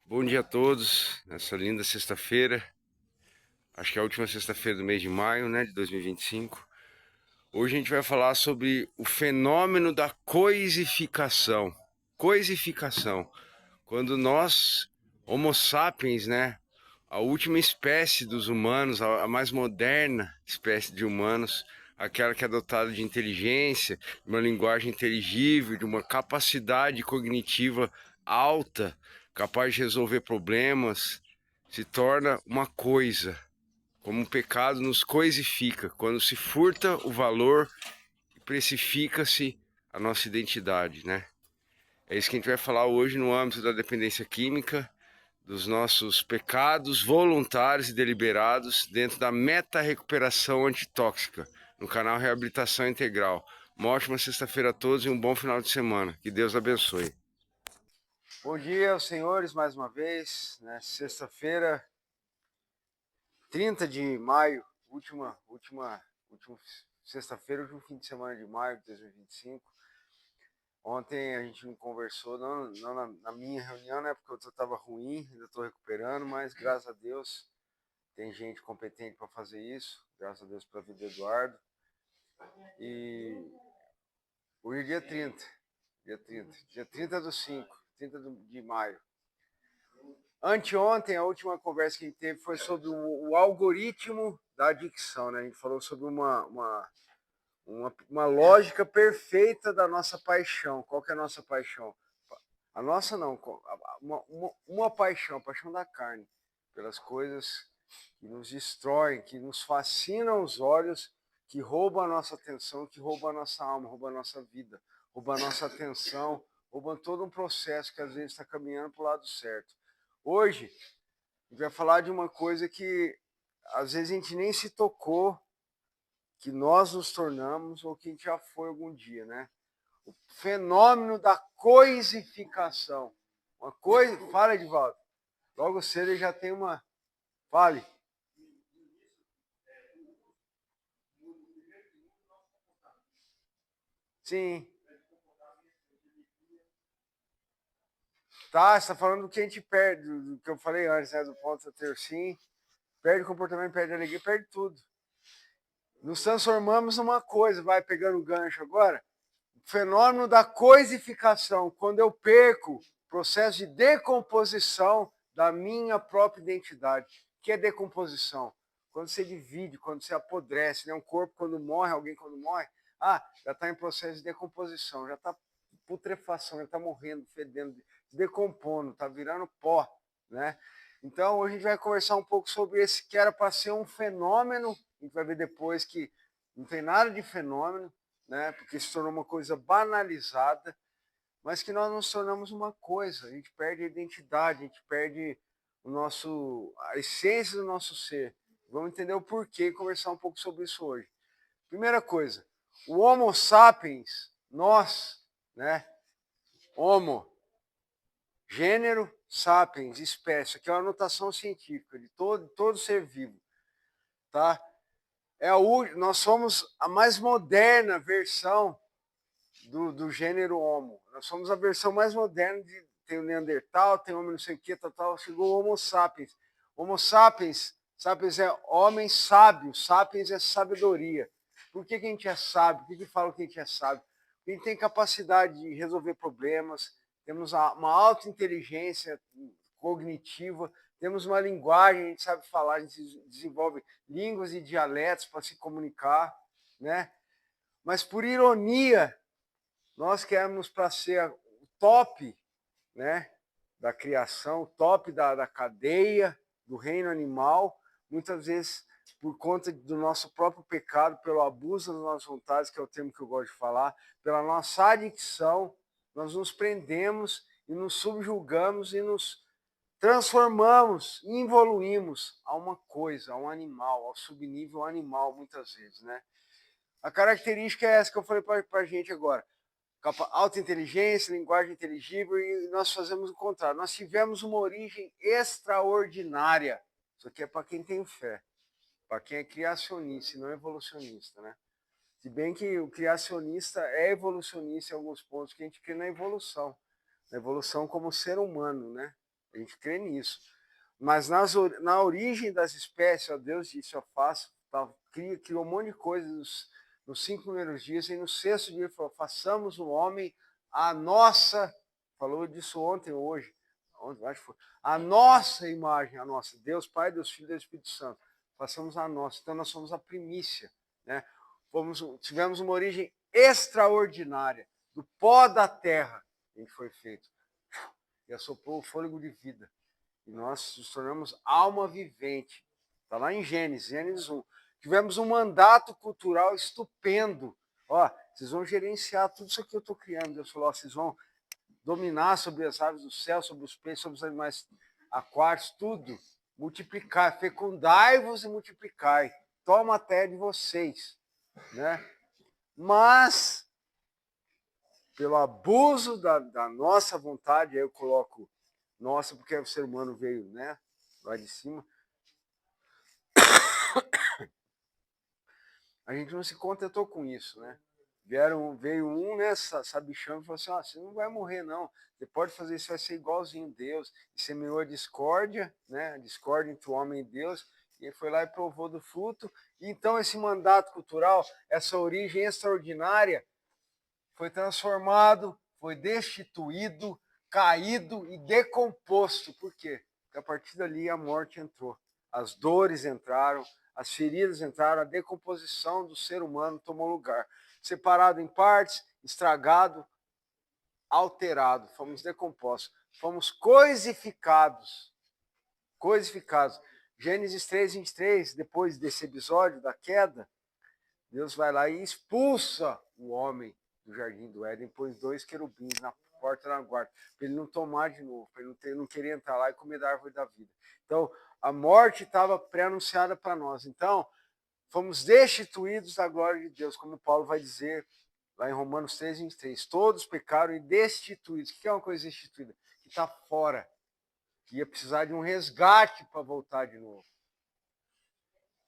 Bom dia a todos, nessa linda sexta-feira, acho que é a última sexta-feira do mês de maio, né, de 2025. Hoje a gente vai falar sobre o fenômeno da coisificação. Coisificação, quando nós, Homo sapiens, né, a última espécie dos humanos, a mais moderna espécie de humanos, aquela que é dotada de inteligência, de uma linguagem inteligível, de uma capacidade cognitiva alta, capaz de resolver problemas, se torna uma coisa, como o pecado nos coisifica, quando se furta o valor e precifica-se a nossa identidade, né? É isso que a gente vai falar hoje no âmbito da dependência química, dos nossos pecados voluntários e deliberados dentro da meta-recuperação antitóxica, no canal Reabilitação Integral. Uma ótima sexta-feira a todos e um bom final de semana. Que Deus abençoe. Bom dia aos senhores mais uma vez, né? Sexta-feira, 30 de maio, última sexta-feira, último fim de semana de maio de 2025. Ontem a gente não conversou, não na minha reunião, né? Porque eu estava ruim, ainda estou recuperando, mas graças a Deus tem gente competente para fazer isso. Graças a Deus pela vida do Eduardo. E hoje é dia 30 do 5, 30 de maio. Anteontem, a última conversa que a gente teve foi sobre o algoritmo da adicção, né? A gente falou sobre uma lógica perfeita da nossa paixão. Qual que é a nossa paixão? A nossa não, uma paixão, a paixão da carne, pelas coisas que nos destroem, que nos fascinam os olhos, que roubam a nossa atenção, que roubam a nossa alma, roubam a nossa vida, roubam a nossa atenção, roubam todo um processo que às vezes está caminhando para o lado certo. Hoje, a gente vai falar de uma coisa que às vezes a gente nem se tocou, que nós nos tornamos ou que a gente já foi algum dia, né? O fenômeno da coisificação. Uma coisa. Fala, Edivaldo. Logo cedo ele já tem uma. Fale. Sim. Tá, você está falando do que a gente perde, do que eu falei antes, né? Do ponto a ter sim. Perde o comportamento, perde a alegria, perde tudo. Nos transformamos numa coisa, vai pegando o gancho agora. O fenômeno da coisificação, quando eu perco o processo de decomposição da minha própria identidade. O que é decomposição? Quando você divide, quando você apodrece, né? Um corpo quando morre, alguém quando morre, já está em processo de decomposição, já está putrefação, já está morrendo, fedendo, decompondo, está virando pó, né? Então hoje a gente vai conversar um pouco sobre esse que era para ser um fenômeno, a gente vai ver depois que não tem nada de fenômeno, né? Porque se tornou uma coisa banalizada, mas que nós nos tornamos uma coisa, a gente perde a identidade, a gente perde a essência do nosso ser. Vamos entender o porquê e conversar um pouco sobre isso hoje. Primeira coisa, o Homo sapiens, nós, né? Homo, gênero, sapiens, espécie, que é uma notação científica de todo ser vivo, tá? Nós somos a mais moderna versão do gênero Homo. Nós somos a versão mais moderna tem o Neandertal, tem o homem não sei o que, tal, chegou o Homo sapiens. Homo sapiens, sapiens é homem sábio, sapiens é sabedoria. Por que a gente é sábio? Por que fala que a gente é sábio? Porque a gente tem capacidade de resolver problemas, temos uma alta inteligência cognitiva, temos uma linguagem, a gente sabe falar, a gente desenvolve línguas e dialetos para se comunicar, né? Mas por ironia, nós queremos para ser o top, né, da criação, o top da cadeia do reino animal, muitas vezes por conta do nosso próprio pecado, pelo abuso das nossas vontades, que é o termo que eu gosto de falar, pela nossa adicção, nós nos prendemos e nos subjugamos e nos transformamos e evoluímos a uma coisa, a um animal, ao subnível animal, muitas vezes, né? A característica é essa que eu falei para a gente agora. Alta inteligência, linguagem inteligível, e nós fazemos o contrário. Nós tivemos uma origem extraordinária. Isso aqui é para quem tem fé, para quem é criacionista e não evolucionista, né? Se bem que o criacionista é evolucionista em alguns pontos, que a gente crê na evolução como ser humano, né? A gente crê nisso. Mas na origem das espécies, ó, Deus disse, ó, faça, tá, criou um monte de coisas nos 5 primeiros dias, e no 6º dia ele falou, façamos o homem a nossa, falou disso ontem, hoje, acho que foi, a nossa imagem, a nossa, Deus Pai, Deus Filho e Deus Espírito Santo, façamos a nossa, então nós somos a primícia, né? Tivemos uma origem extraordinária, do pó da terra, a gente foi feito, e assoprou o fôlego de vida. E nós nos tornamos alma vivente. Está lá em Gênesis 1. Tivemos um mandato cultural estupendo. Ó, vocês vão gerenciar tudo isso que eu estou criando. Deus falou, ó, vocês vão dominar sobre as aves do céu, sobre os peixes, sobre os animais aquáticos, tudo. Multiplicar, fecundai-vos e multiplicai. Toma a terra de vocês. Né? Mas, pelo abuso da nossa vontade, aí eu coloco nossa, porque o ser humano veio, né, lá de cima, a gente não se contentou com isso, né? Veio um, né, sabichão, e falou assim, você não vai morrer, não. Você pode fazer isso, vai ser igualzinho Deus. E semeou a discórdia, né, a discórdia entre o homem e Deus, e ele foi lá e provou do fruto. E então esse mandato cultural, essa origem extraordinária, foi transformado, foi destituído, caído e decomposto. Por quê? Porque a partir dali a morte entrou, as dores entraram, as feridas entraram, a decomposição do ser humano tomou lugar. Separado em partes, estragado, alterado, fomos decompostos, fomos coisificados. Coisificados. Gênesis 3:23, depois desse episódio da queda, Deus vai lá e expulsa o homem do jardim do Éden, pôs 2 querubins na porta da guarda, para ele não tomar de novo, para ele não querer entrar lá e comer da árvore da vida. Então, a morte estava pré-anunciada para nós. Então, fomos destituídos da glória de Deus, como Paulo vai dizer lá em Romanos 3:23. Todos pecaram e destituídos. O que é uma coisa destituída? Que está fora, que ia precisar de um resgate para voltar de novo.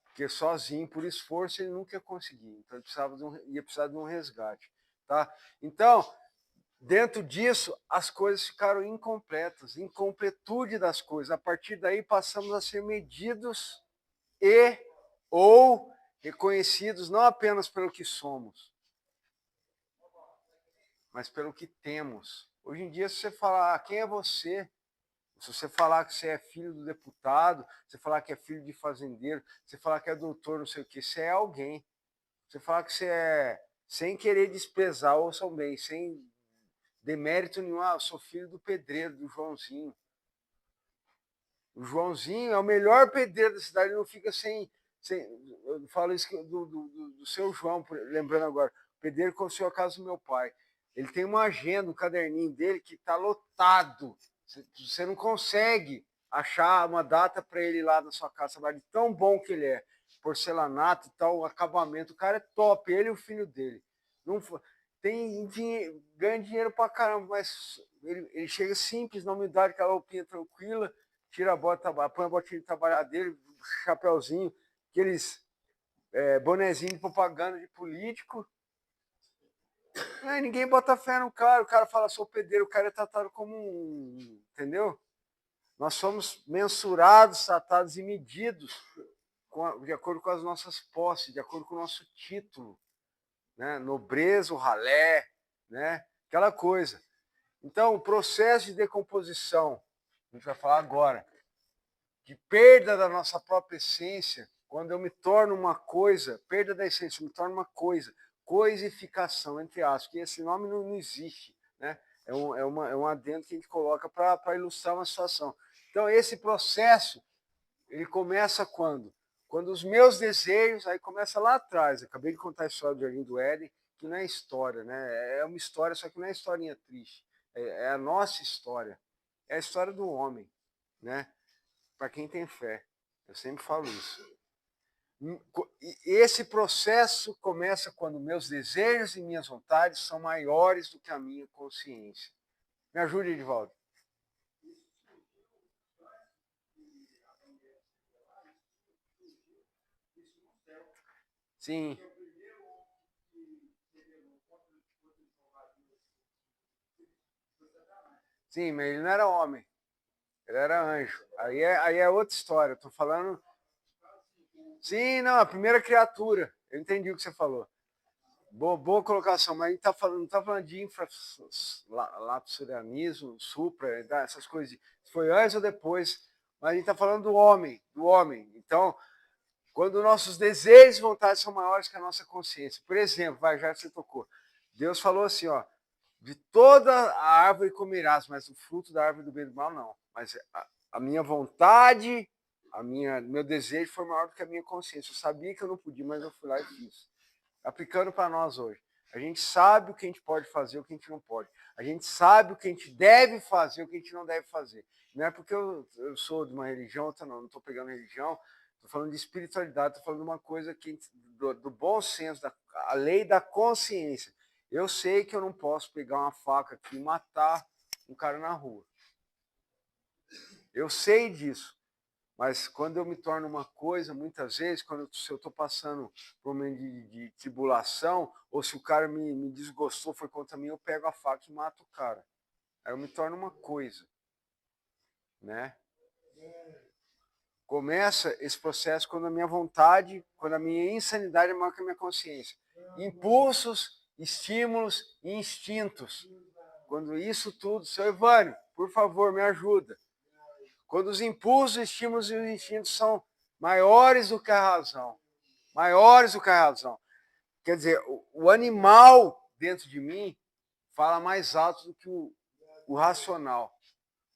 Porque sozinho, por esforço, ele nunca ia conseguir. Então, ele ia precisar de um resgate. Tá? Então, dentro disso, as coisas ficaram incompletas, incompletude das coisas. A partir daí, passamos a ser medidos e ou reconhecidos não apenas pelo que somos, mas pelo que temos. Hoje em dia, se você falar, quem é você? Se você falar que você é filho do deputado, se você falar que é filho de fazendeiro, se você falar que é doutor, não sei o que, você é alguém. Se você falar que você é, sem querer desprezar, ouçam bem, sem demérito nenhum, eu sou filho do pedreiro, do Joãozinho. O Joãozinho é o melhor pedreiro da cidade, ele não fica sem eu falo isso do seu João, lembrando agora, o pedreiro construiu a casa do meu pai. Ele tem uma agenda, um caderninho dele que está lotado. Você não consegue achar uma data para ele ir lá na sua casa, de tão bom que ele é. Porcelanato e tal, acabamento. O cara é top, ele e o filho dele. Não, tem dinheiro, ganha dinheiro pra caramba, mas ele chega simples, na humildade, aquela roupinha tranquila, tira a bota, põe a botinha de trabalhar dele, chapéuzinho, aqueles bonezinho de propaganda de político. Aí ninguém bota fé no cara, o cara fala, sou pedreiro, o cara é tratado como um. Entendeu? Nós somos mensurados, tratados e medidos de acordo com as nossas posses, de acordo com o nosso título. Né? Nobreza, o ralé, né? Aquela coisa. Então, o processo de decomposição, a gente vai falar agora, de perda da nossa própria essência, quando eu me torno uma coisa, perda da essência, eu me torno uma coisa, coisificação, entre aspas, que esse nome não existe, né? É um adendo que a gente coloca para ilustrar uma situação. Então, esse processo, ele começa quando? Quando os meus desejos, aí começa lá atrás, eu acabei de contar a história do Jardim do Éden, que não é história, né? É uma história, só que não é historinha triste, é a nossa história, é a história do homem, né? Para quem tem fé. Eu sempre falo isso. E esse processo começa quando meus desejos e minhas vontades são maiores do que a minha consciência. Me ajude, Edivaldo. Sim. Sim, mas ele não era homem. Ele era anjo. Aí é outra história. Eu tô falando. Sim, não, a primeira criatura. Eu entendi o que você falou. Boa colocação, mas a gente não tá falando de lapsurianismo, supra, essas coisas. Se foi antes ou depois, mas a gente está falando do homem, do homem. Então, quando nossos desejos e vontades são maiores que a nossa consciência. Por exemplo, já que você tocou, Deus falou assim, ó, de toda a árvore comerás, mas o fruto da árvore do bem e do mal não. Mas a minha vontade, meu desejo foi maior do que a minha consciência. Eu sabia que eu não podia, mas eu fui lá e fiz. Aplicando para nós hoje. A gente sabe o que a gente pode fazer, o que a gente não pode. A gente sabe o que a gente deve fazer, o que a gente não deve fazer. Não é porque eu sou de uma religião, outra não estou pegando religião, estou falando de espiritualidade, estou falando de uma coisa que, do bom senso, a lei da consciência. Eu sei que eu não posso pegar uma faca aqui e matar um cara na rua. Eu sei disso. Mas quando eu me torno uma coisa, muitas vezes, se eu estou passando por um momento de tribulação, ou se o cara me desgostou, foi contra mim, eu pego a faca e mato o cara. Aí eu me torno uma coisa. Né? Começa esse processo quando a minha vontade, quando a minha insanidade é maior que a minha consciência. Impulsos, estímulos e instintos. Quando isso tudo, seu Evânio, por favor, me ajuda. Quando os impulsos, estímulos e os instintos são maiores do que a razão. Maiores do que a razão. Quer dizer, o animal dentro de mim fala mais alto do que o racional.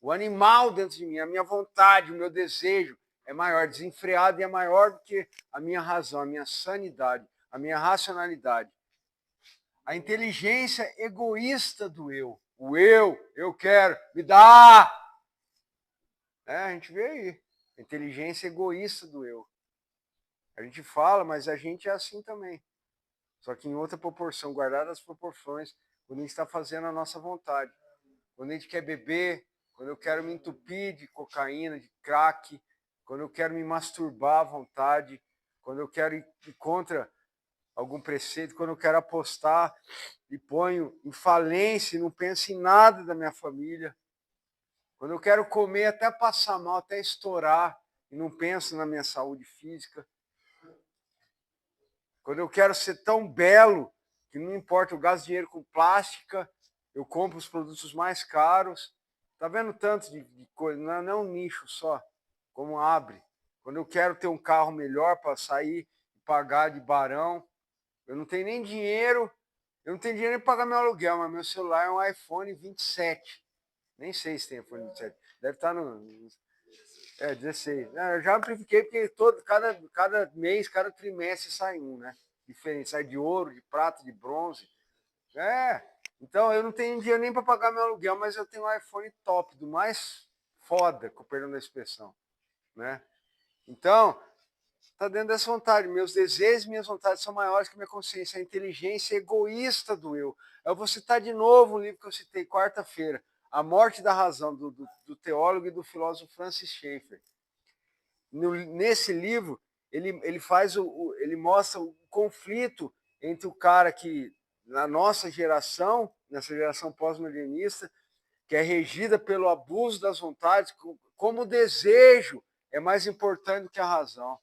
O animal dentro de mim, a minha vontade, o meu desejo é maior, desenfreado e é maior do que a minha razão, a minha sanidade, a minha racionalidade. A inteligência egoísta do eu. O eu quero, me dá! A gente vê aí. A inteligência egoísta do eu. A gente fala, mas a gente é assim também. Só que em outra proporção, guardadas as proporções, quando a gente está fazendo a nossa vontade. Quando a gente quer beber, quando eu quero me entupir de cocaína, de crack, quando eu quero me masturbar à vontade, quando eu quero ir contra algum preceito, quando eu quero apostar e ponho em falência e não penso em nada da minha família, quando eu quero comer até passar mal, até estourar e não penso na minha saúde física, quando eu quero ser tão belo que não importa, eu gasto dinheiro com plástica, eu compro os produtos mais caros. Tá vendo tanto de coisa? Não é um nicho só, como abre. Quando eu quero ter um carro melhor para sair e pagar de barão, eu não tenho nem dinheiro, eu não tenho dinheiro nem para pagar meu aluguel, mas meu celular é um iPhone 27. Nem sei se tem iPhone 27. Deve estar no. 16. Eu já amplifiquei porque cada mês, cada trimestre sai um, né? Diferente. Sai de ouro, de prata, de bronze. Então eu não tenho dinheiro nem para pagar meu aluguel, mas eu tenho um iPhone top, do mais foda, com perdão da expressão. Né? Então, tá dentro dessa vontade. Meus desejos e minhas vontades são maiores que minha consciência. A inteligência egoísta do eu. Eu vou citar de novo um livro que eu citei quarta-feira. A Morte da Razão, do teólogo e do filósofo Francis Schaeffer. Nesse livro, ele mostra o conflito entre o cara que, na nossa geração, nessa geração pós-modernista, que é regida pelo abuso das vontades, como o desejo é mais importante do que a razão.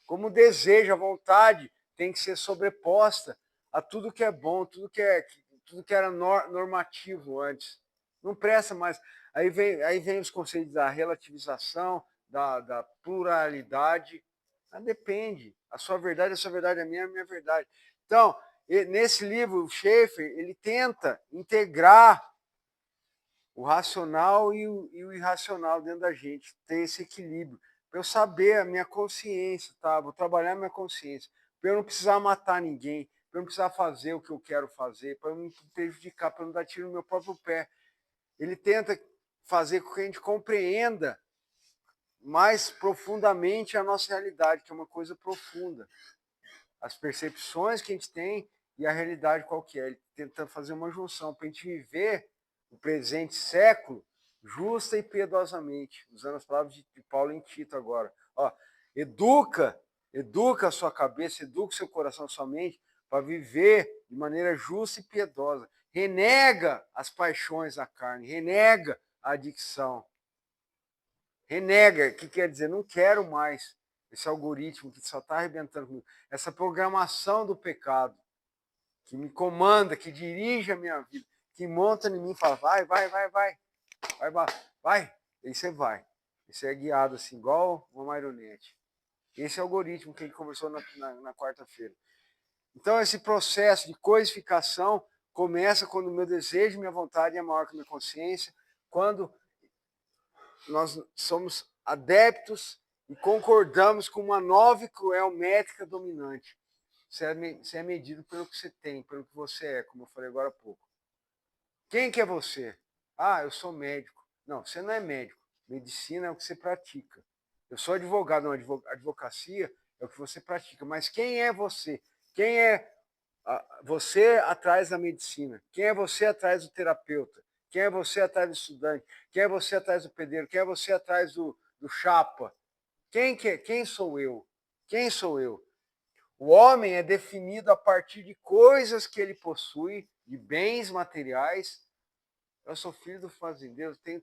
Como o desejo, a vontade tem que ser sobreposta a tudo que é bom, tudo que era normativo antes. Não presta mais. Aí vem os conceitos da relativização, da pluralidade. Mas depende. A sua verdade é a minha verdade. Então, nesse livro, o Schaeffer, ele tenta integrar o racional e o irracional dentro da gente, ter esse equilíbrio. Para eu saber a minha consciência, tá? Vou trabalhar a minha consciência. Para eu não precisar matar ninguém, para eu não precisar fazer o que eu quero fazer, para eu não me prejudicar, para eu não dar tiro no meu próprio pé. Ele tenta fazer com que a gente compreenda mais profundamente a nossa realidade, que é uma coisa profunda. As percepções que a gente tem e a realidade qual que é. Ele tenta fazer uma junção para a gente viver o presente século justa e piedosamente, usando as palavras de Paulo em Tito agora. Ó, educa a sua cabeça, educa o seu coração, a sua mente, para viver de maneira justa e piedosa. Renega as paixões da carne, renega a adicção. Renega, que quer dizer, não quero mais esse algoritmo que só está arrebentando comigo. Essa programação do pecado, que me comanda, que dirige a minha vida, que monta em mim e fala, vai, vai, vai, vai, vai, vai, vai. E você vai. E você é guiado assim, igual uma marionete. Esse é o algoritmo que a gente conversou na quarta-feira. Então, esse processo de codificação começa quando o meu desejo, minha vontade é maior que a minha consciência, quando nós somos adeptos e concordamos com uma nova e cruel métrica dominante. Você é medido pelo que você tem, pelo que você é, como eu falei agora há pouco. Quem que é você? Ah, eu sou médico. Não, você não é médico. Medicina é o que você pratica. Eu sou advogado, não, advocacia é o que você pratica. Mas quem é você? Quem é você atrás da medicina? Quem é você atrás do terapeuta? Quem é você atrás do estudante? Quem é você atrás do pedreiro? Quem é você atrás do chapa? Quem sou eu? Quem sou eu? O homem é definido a partir de coisas que ele possui, de bens materiais. Eu sou filho do fazendeiro, eu tenho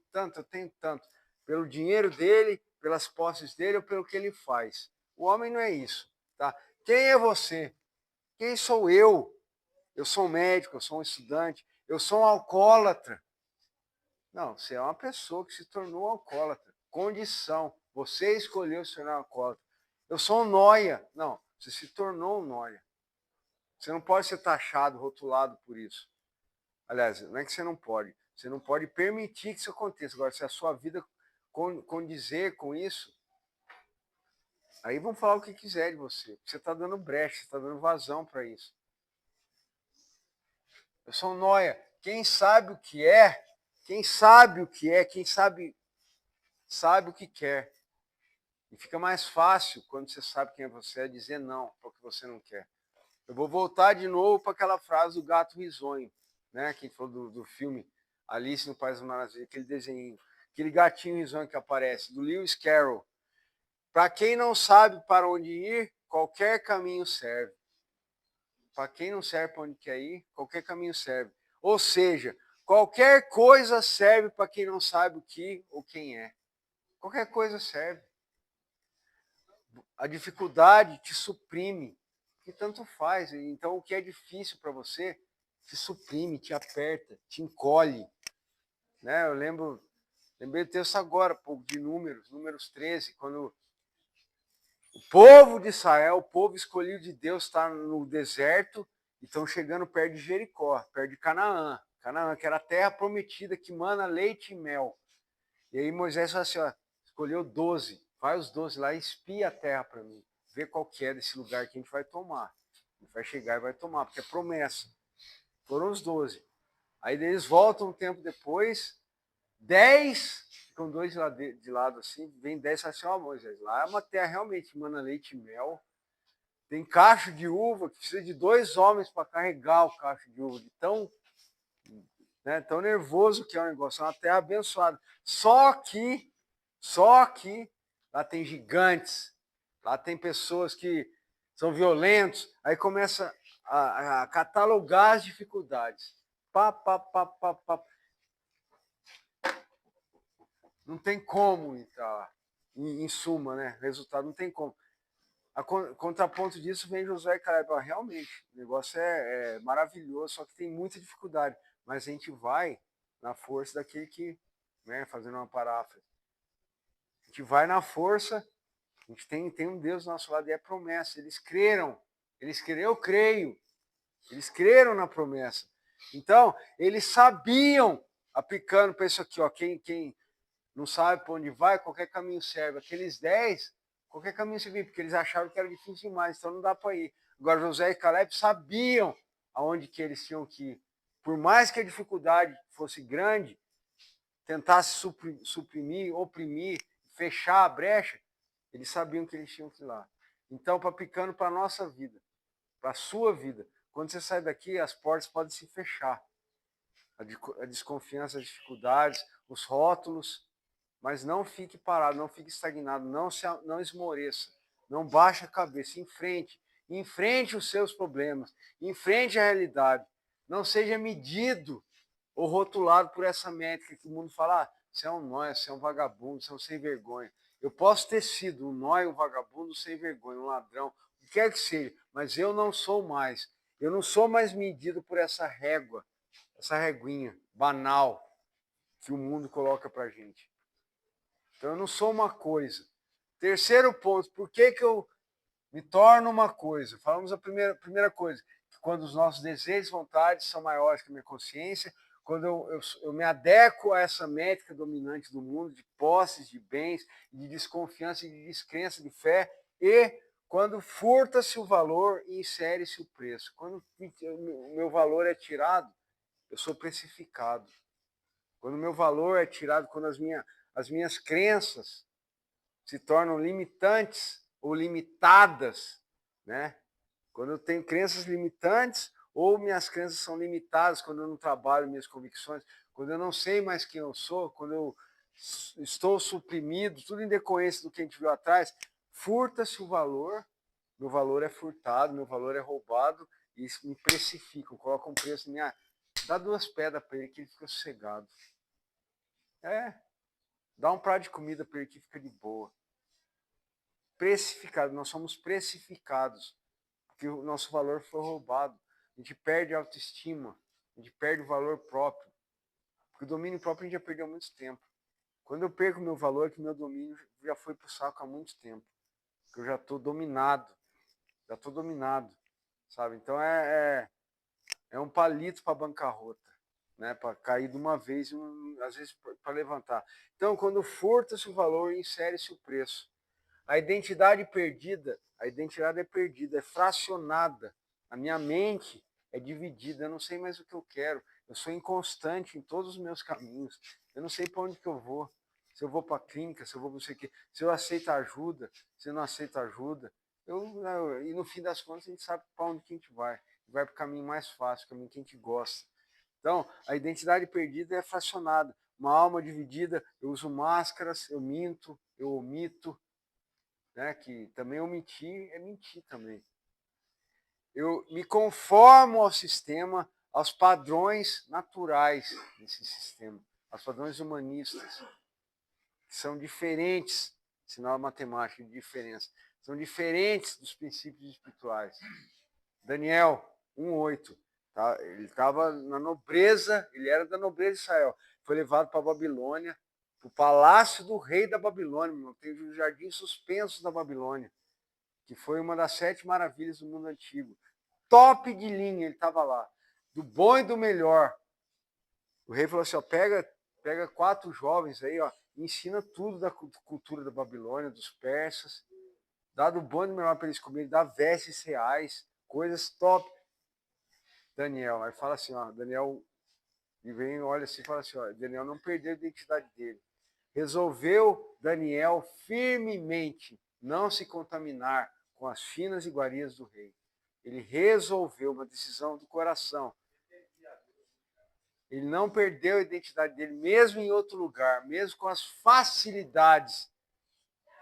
tanto. Pelo dinheiro dele, pelas posses dele ou pelo que ele faz. O homem não é isso. Tá? Quem é você? Quem sou eu? Eu sou um médico, eu sou um estudante, eu sou um alcoólatra. Não, você é uma pessoa que se tornou alcoólatra. Condição. Você escolheu se tornar alcoólatra. Eu sou um nóia. Não, você se tornou um nóia. Você não pode ser taxado, rotulado por isso. Aliás, não é que você não pode. Você não pode permitir que isso aconteça. Agora, se a sua vida condizer com isso, aí vão falar o que quiser de você. Você está dando brecha, você está dando vazão para isso. Eu sou um nóia. Quem sabe o que é, quem sabe o que é, quem sabe o que quer. E fica mais fácil, quando você sabe quem é você, dizer não para o que você não quer. Eu vou voltar de novo para aquela frase do gato risonho, né? Que falou do filme Alice no País das Maravilhas, aquele desenho, aquele gatinho risonho que aparece, do Lewis Carroll. Para quem não sabe para onde ir, qualquer caminho serve. Para quem não serve para onde quer ir, qualquer caminho serve. Ou seja, qualquer coisa serve para quem não sabe o que ou quem é. Qualquer coisa serve. A dificuldade te suprime, que tanto faz. Então, o que é difícil para você te suprime, te aperta, te encolhe. Né? Eu lembrei do texto agora, de Números 13, quando o povo de Israel, o povo escolhido de Deus, está no deserto e estão chegando perto de Jericó, perto de Canaã. Canaã, que era a terra prometida que mana leite e mel. E aí Moisés falou assim, ó, escolheu 12, vai os 12 lá e espia a terra para mim, vê qual que é desse lugar que a gente vai tomar. A gente vai chegar e vai tomar, porque é promessa. Foram os 12. Aí eles voltam um tempo depois, 10, ficam dois de lado assim, vem 10 e falam assim, ó Moisés, lá é uma terra realmente mana leite e mel, tem cacho de uva, que precisa de 2 homens para carregar o cacho de uva, de tão nervoso que é o negócio, é uma terra abençoada. Só que lá tem gigantes, lá tem pessoas que são violentos, aí começa a catalogar as dificuldades. Pá, pá, pá, pá, pá. Não tem como entrar lá. Em suma, né? Resultado não tem como. A contraponto disso vem Josué e Caleb. Realmente, o negócio é maravilhoso, só que tem muita dificuldade. Mas a gente vai na força daquele que, né, fazendo uma paráfrase, a gente vai na força, a gente tem um Deus do nosso lado e é promessa. Eles creram, eu creio, eles creram na promessa. Então, eles sabiam, aplicando para isso aqui, ó, quem não sabe para onde vai, qualquer caminho serve. Aqueles 10, qualquer caminho serve, porque eles achavam que era difícil demais, então não dá para ir. Agora, José e Caleb sabiam aonde que eles tinham que ir. Por mais que a dificuldade fosse grande, tentasse suprimir, oprimir, fechar a brecha, eles sabiam que eles tinham que ir lá. Então, aplicando para a nossa vida, para a sua vida, quando você sai daqui, as portas podem se fechar. A desconfiança, as dificuldades, os rótulos, mas não fique parado, não fique estagnado, não esmoreça, não baixe a cabeça, enfrente os seus problemas, enfrente a realidade, não seja medido ou rotulado por essa métrica que o mundo fala, você é um nóia, você é um vagabundo, você é um sem vergonha. Eu posso ter sido um nóia, um vagabundo, um sem vergonha, um ladrão, o que quer que seja, mas eu não sou mais. Eu não sou mais medido por essa régua, essa reguinha banal que o mundo coloca pra gente. Então eu não sou uma coisa. Terceiro ponto, por que eu me torno uma coisa? Falamos a primeira coisa, que quando os nossos desejos e vontades são maiores que a minha consciência, quando eu me adequo a essa métrica dominante do mundo, de posses, de bens, de desconfiança, de descrença, de fé, e quando furta-se o valor e insere-se o preço. Quando o meu valor é tirado, eu sou precificado. Quando o meu valor é tirado, quando as minhas crenças se tornam limitantes ou limitadas, né? Quando eu tenho crenças limitantes ou minhas crenças são limitadas, quando eu não trabalho minhas convicções, quando eu não sei mais quem eu sou, quando eu estou suprimido, tudo em decorrência do que a gente viu atrás, furta-se o valor, meu valor é furtado, meu valor é roubado, e isso me precificam, colocam um preço em minha... Dá 2 pedras para ele que ele fica sossegado. Dá um prato de comida para ele que fica de boa. Precificado, nós somos precificados, porque o nosso valor foi roubado. A gente perde a autoestima, a gente perde o valor próprio. Porque o domínio próprio a gente já perdeu há muito tempo. Quando eu perco o meu valor, que meu domínio já foi pro saco há muito tempo. Porque eu já estou dominado. Sabe? Então é um palito para bancarrota. Né, para cair de uma vez, às vezes para levantar. Então, quando furta-se o valor, insere-se o preço. A identidade é perdida, é fracionada. A minha mente é dividida, eu não sei mais o que eu quero. Eu sou inconstante em todos os meus caminhos. Eu não sei para onde que eu vou. Se eu vou para a clínica, se eu vou para não sei o quê, se eu aceito ajuda, se eu não aceito ajuda. E no fim das contas a gente sabe para onde que a gente vai. Vai para o caminho mais fácil, o caminho que a gente gosta. Então, a identidade perdida é fracionada. Uma alma dividida, eu uso máscaras, eu minto, eu omito, né? Que também omitir é mentir também. Eu me conformo ao sistema, aos padrões naturais desse sistema, aos padrões humanistas, que são diferentes, sinal matemático de diferença, são diferentes dos princípios espirituais. Daniel 1:8, tá? Ele estava na nobreza, ele era da nobreza de Israel, foi levado para a Babilônia, para o palácio do rei da Babilônia, tem o jardim suspenso da Babilônia, que foi uma das 7 maravilhas do mundo antigo. Top de linha, ele estava lá, do bom e do melhor. O rei falou assim, ó, pega 4 jovens aí, ó, e ensina tudo da cultura da Babilônia, dos persas, dá do bom e do melhor para eles comerem, dá vestes reais, coisas top. Daniel, aí fala assim, ó, Daniel, e vem, olha assim, fala assim, ó, Daniel não perdeu a identidade dele. Resolveu Daniel firmemente não se contaminar com as finas iguarias do rei. Ele resolveu uma decisão do coração. Ele não perdeu a identidade dele, mesmo em outro lugar, mesmo com as facilidades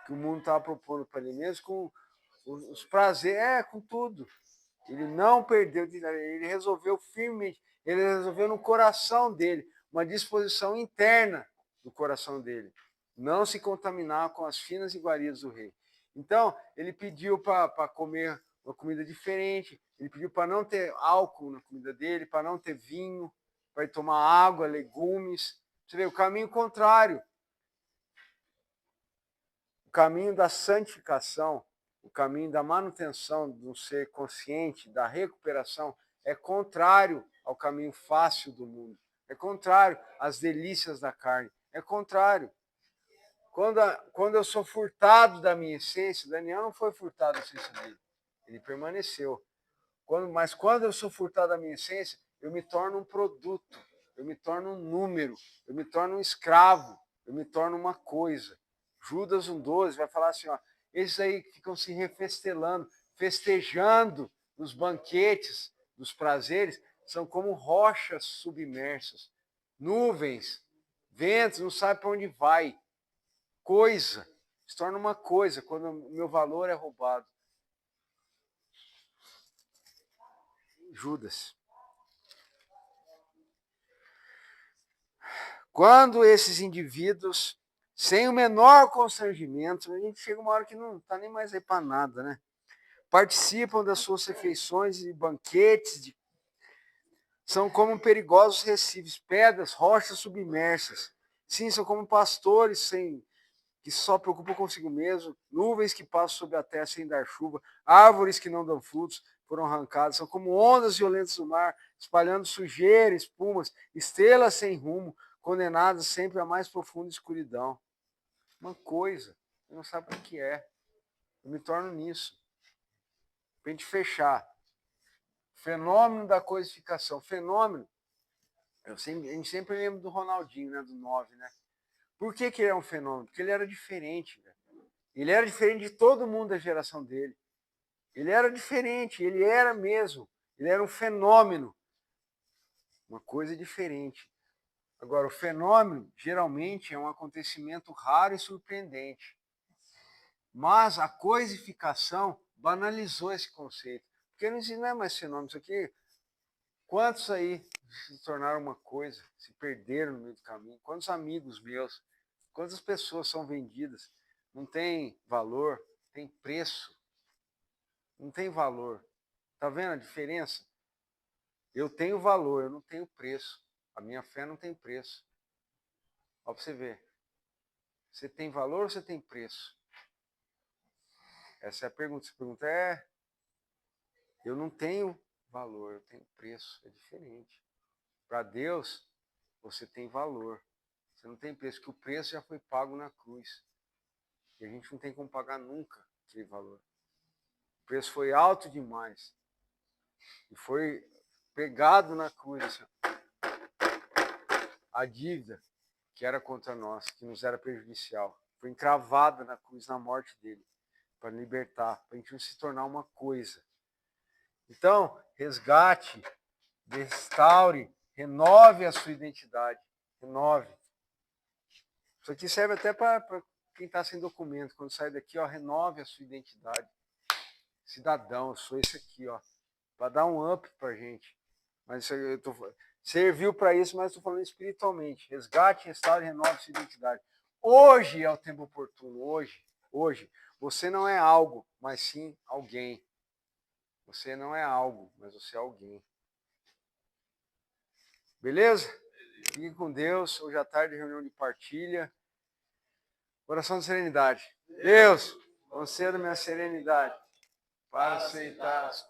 que o mundo estava propondo para ele, mesmo com os prazeres, com tudo. Ele não perdeu a identidade, ele resolveu firmemente, ele resolveu no coração dele, uma disposição interna do coração dele, não se contaminar com as finas iguarias do rei. Então, ele pediu para comer uma comida diferente, ele pediu para não ter álcool na comida dele, para não ter vinho, para ir tomar água, legumes. Você vê, o caminho contrário. O caminho da santificação, o caminho da manutenção do ser consciente, da recuperação, é contrário ao caminho fácil do mundo. É contrário às delícias da carne. É contrário. Quando eu sou furtado da minha essência, Daniel não foi furtado da essência dele. Ele permaneceu. Mas quando eu sou furtado da minha essência, eu me torno um produto, eu me torno um número, eu me torno um escravo, eu me torno uma coisa. Judas 1:12 vai falar assim, ó, esses aí que ficam se refestelando, festejando nos banquetes dos prazeres, são como rochas submersas, nuvens, ventos, não sabe para onde vai. Coisa, se torna uma coisa quando o meu valor é roubado. Judas. Quando esses indivíduos, sem o menor constrangimento, a gente chega uma hora que não está nem mais aí para nada, né? Participam das suas refeições e banquetes, são como perigosos recifes, pedras, rochas submersas. Sim, são como pastores que só preocupam consigo mesmo, nuvens que passam sobre a terra sem dar chuva, árvores que não dão frutos, foram arrancadas, são como ondas violentas do mar, espalhando sujeira, espumas, estrelas sem rumo, condenadas sempre à mais profunda escuridão. Uma coisa, você não sabe o que é. Eu me torno nisso. Para a gente fechar. Fenômeno da coisificação. Fenômeno, a gente sempre lembra do Ronaldinho, né, do 9, né? Por que ele é um fenômeno? Porque ele era diferente, velho. Ele era diferente de todo mundo da geração dele. Ele era diferente, ele era mesmo. Ele era um fenômeno. Uma coisa diferente. Agora, o fenômeno, geralmente, é um acontecimento raro e surpreendente. Mas a coisificação banalizou esse conceito. Porque não é mais fenômeno. Isso aqui, quantos aí se tornaram uma coisa, se perderam no meio do caminho? Quantos amigos meus, quantas pessoas são vendidas? Não tem valor, tem preço. Não tem valor. Tá vendo a diferença? Eu tenho valor, eu não tenho preço. A minha fé não tem preço. Ó, pra você ver. Você tem valor ou você tem preço? Essa é a pergunta. Você pergunta, eu não tenho valor, eu tenho preço. É diferente. Para Deus, você tem valor. Você não tem preço, porque o preço já foi pago na cruz. E a gente não tem como pagar nunca aquele valor. O preço foi alto demais. E foi pegado na cruz. Assim, a dívida que era contra nós, que nos era prejudicial, foi encravada na cruz, na morte dele, para libertar, para a gente não se tornar uma coisa. Então, resgate, restaure, renove a sua identidade. Renove. Isso aqui serve até para quem está sem documento. Quando sai daqui, ó, renove a sua identidade. Cidadão, eu sou esse aqui, ó. Para dar um up para a gente. Mas serviu para isso, mas estou falando espiritualmente. Resgate, restaure, renove a sua identidade. Hoje é o tempo oportuno. Hoje. Você não é algo, mas sim alguém. Você não é algo, mas você é alguém. Beleza? Fique com Deus. Hoje à tarde, reunião de partilha. Oração de serenidade. Deus, conceda-me a serenidade para aceitar as